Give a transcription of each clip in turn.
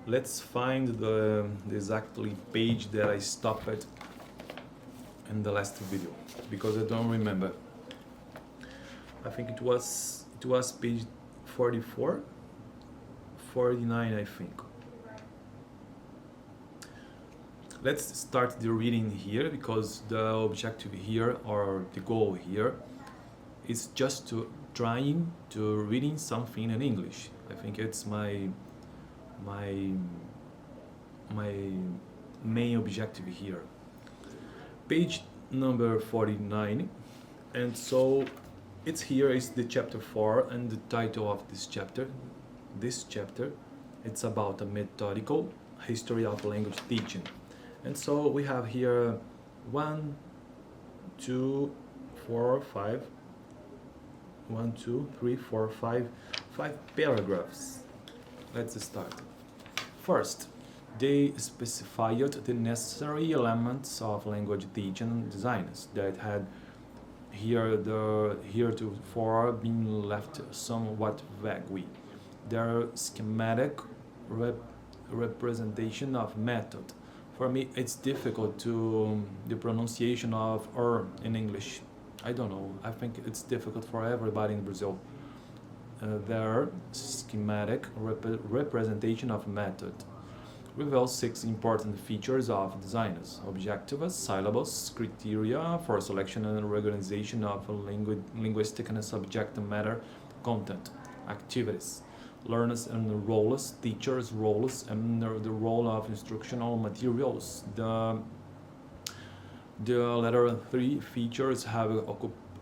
Let's find the exactly page that I stopped in the last video, because I don't remember. I think it was page 44, 49, I think. Let's start the reading here, because the objective here, or the goal here, is just to trying to reading something in English. I think it's my main objective here. Page number 49, and so it's here is the chapter 4, and the title of this chapter, it's about a methodical history of language teaching. And so we have here 1, 2, 4, 5, 1, 2, 3, 4, 5 paragraphs. Let's start. First, they specified the necessary elements of language teaching designs that had heretofore been left somewhat vague. Their schematic representation of method. For me, it's difficult to the pronunciation of in English. I don't know. I think it's difficult for everybody in Brazil. Their schematic representation of method reveals 6 important features of designers: objectives, syllables, criteria for selection and organization of linguistic and subject matter content, activities, learners and roles, teachers' roles, and the role of instructional materials. The latter 3 features have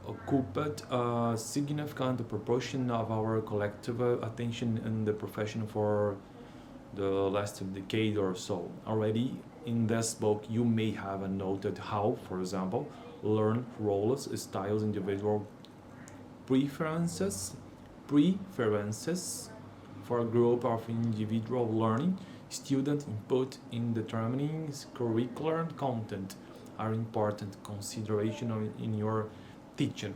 occupied a significant proportion of our collective attention in the profession for the last decade or so. Already in this book, you may have noted how, for example, learn roles, styles, individual preferences for a group of individual learning, student input in determining curricular content are important consideration in your teaching.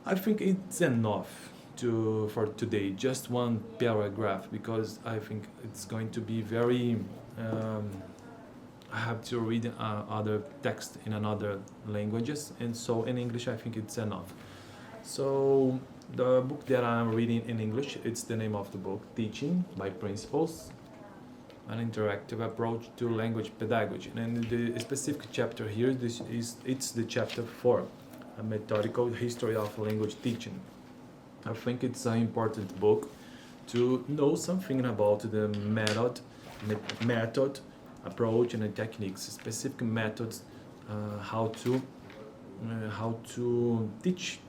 I think it's enough for today, just 1 paragraph, because I think it's going to be very I have to read other text in another languages, and so in English I think it's enough. So the book that I'm reading in English, it's the name of the book, Teaching by Principles, an interactive approach to language pedagogy. And the specific chapter here, it's the chapter 4, a methodical history of language teaching. I think it's an important book to know something about the method, approach, and the techniques, specific methods, how to teach,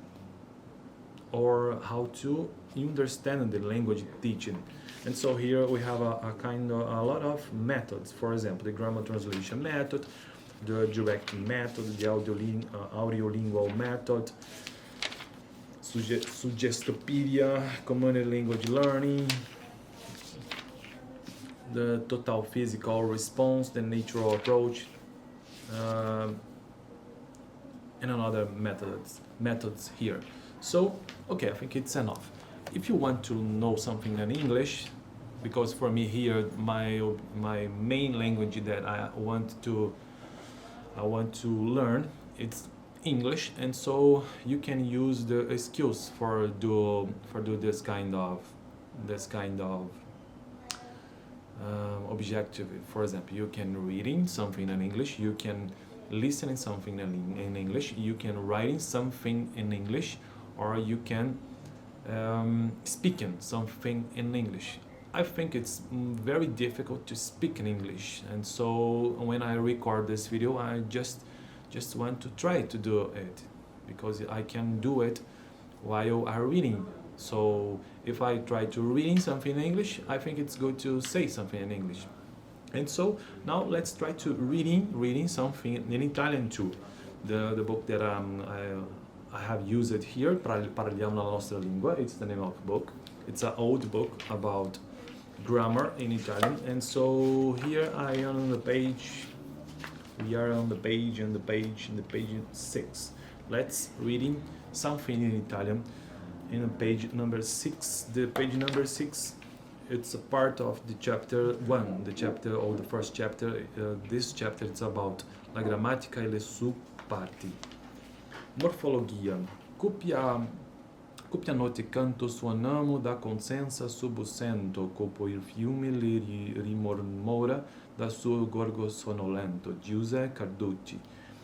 or how to understand the language teaching. And so here we have a lot of methods. For example, the grammar translation method, the direct method, the audiolingual method, Suggestopedia, community language learning, the total physical response, the natural approach, and another methods here. So, okay, I think it's enough. If you want to know something in English, because for me here, my main language that I want to learn, it's English, and so you can use the skills for do this kind of objective. For example, you can reading something in English, you can listening something in English, you can writing something in English, or you can speaking something in English. I think it's very difficult to speak in English, and so when I record this video, I just want to try to do it, because I can do it while I'm reading. So if I try to reading something in English, I think it's good to say something in English. And so now let's try to reading something in Italian too. The book that I have used here, Parliamo la nostra lingua, it's the name of the book. It's an old book about grammar in Italian. And so here I am on the page. We are on the page 6. Let's reading something in Italian in page number 6. The page number 6 it's a part of the chapter 1, the chapter or the first chapter. This chapter is about la grammatica e le sue parti. Morfologia. Copianote canto suonamo da consenza sub sento, copo il fiume li rimormora da suo gorgo sonolento. Giuseppe Carducci.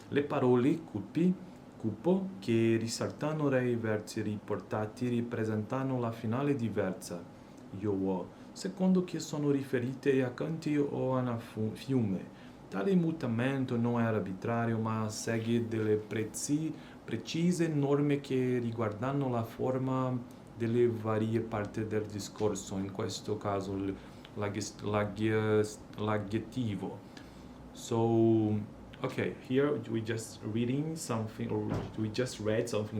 Le parole cupo, che risaltano i versi riportati ripresentano la finale diversa. Io, secondo che sono riferite a canti o a fiume. Tale mutamento non è arbitrario, ma segue delle precise norme che riguardano la forma delle varie parti del discorso, in questo caso l'aggettivo. So, okay, here we just read something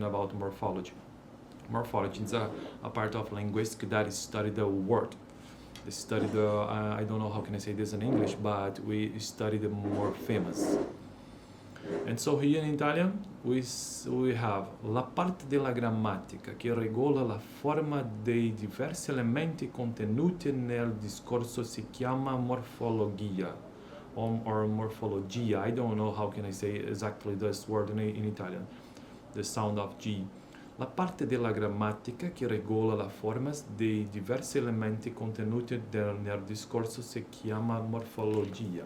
about morphology. Morphology is a part of linguistics that study the word. They study I don't know how can I say this in English, but we study the more famous. And so here in Italian we have la parte della grammatica che regola la forma dei diversi elementi contenuti nel discorso si chiama morfologia or morphologia. I don't know how can I say exactly this word in Italian, the sound of G. La parte della grammatica che regola la forma dei diversi elementi contenuti nel discorso si chiama morfologia.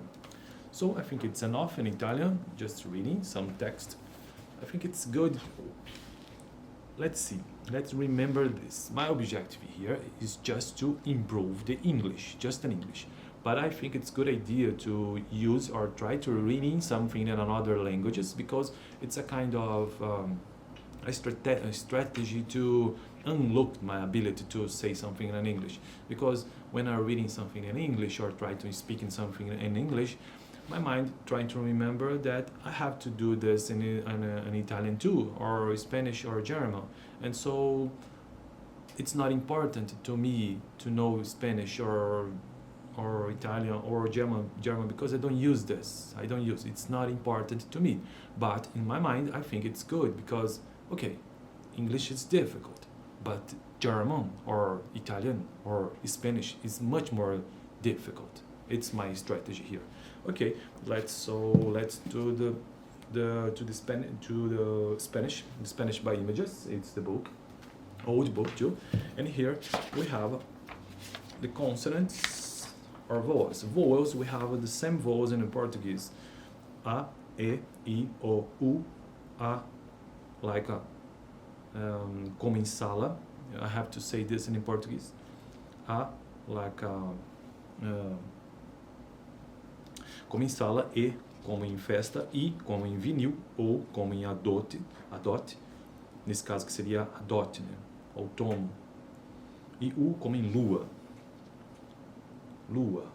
So I think it's enough in Italian, just reading some text. I think it's good. Let's see, let's remember this. My objective here is just to improve the English, just in English. But I think it's a good idea to use or try to reading something in another languages, because it's a kind of a strategy to unlock my ability to say something in English. Because when I'm reading something in English or try to speak in something in English, my mind trying to remember that I have to do this in Italian too, or Spanish or German. And so it's not important to me to know Spanish or Italian or German because I don't use this. I don't use it. It's not important to me. But in my mind, I think it's good because, okay, English is difficult, but German or Italian or Spanish is much more difficult. It's my strategy here. Okay, let's do the Spanish by images. It's the book, old book too, and here we have the consonants or vowels. Vowels, we have the same vowels in Portuguese. A, E, I, O, U, A, like a, como em sala. I have to say this in Portuguese. A, like a, como em sala, E, como em festa, I, como em vinil, ou como em adote, nesse caso que seria adote, né? Outono. E U como em lua. Lua.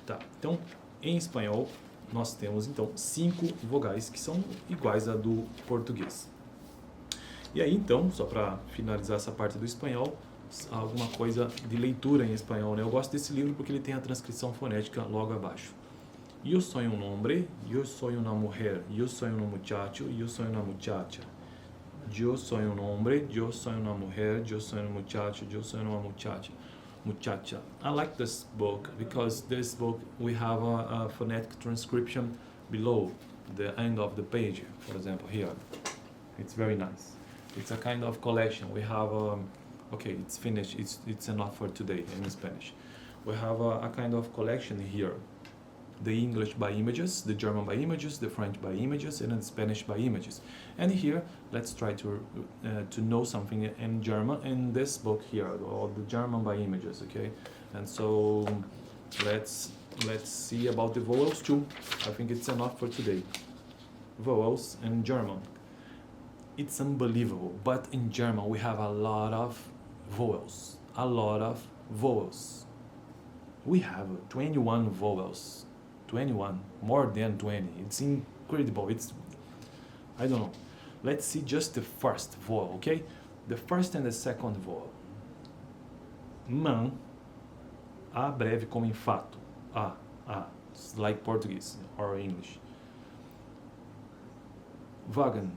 Tá, então, em espanhol, nós temos, então, 5 vogais que são iguais à do português. E aí, então, só para finalizar essa parte do espanhol, alguma coisa de leitura em espanhol, né? Eu gosto desse livro porque ele tem a transcrição fonética logo abaixo. Eu sou um homem, eu sou uma mulher, eu sou um muchacho, eu sou uma muchacha. Eu sou um homem, eu sou uma mulher, eu sou um muchacho, eu sou uma muchacha. I like this book because this book we have a phonetic transcription below the end of the page, for example, here. It's very nice. It's a kind of collection. We have okay, it's finished. It's enough for today in Spanish. We have a kind of collection here. The English by images, the German by images, the French by images, and the Spanish by images. And here, let's try to know something in German in this book here, or the German by images, okay? And so let's see about the vowels too. I think it's enough for today. Vowels in German. It's unbelievable, but in German we have a lot of vowels. We have 21 vowels. 21, more than 20. It's incredible. I don't know. Let's see just the first vowel, okay? The first and the second vowel. Man, A breve como em fato. A. It's like Portuguese or English. Wagen.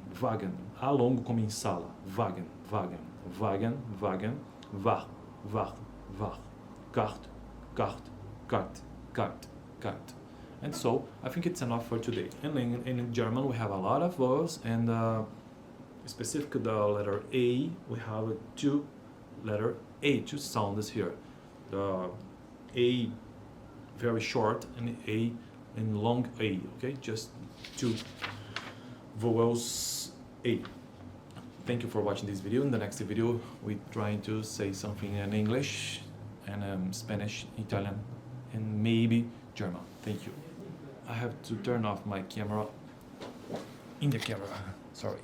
A longo como em sala. Wagen. Var. carte, carte, carte, carte, carte. And so I think it's enough for today. And in German we have a lot of vowels, and specifically the letter A, we have two sounds here. The A very short and A and long A, okay? Just two vowels A. Thank you for watching this video. In the next video, we're trying to say something in English and Spanish, Italian, and maybe German. Thank you. I have to turn off my camera in the camera. Sorry.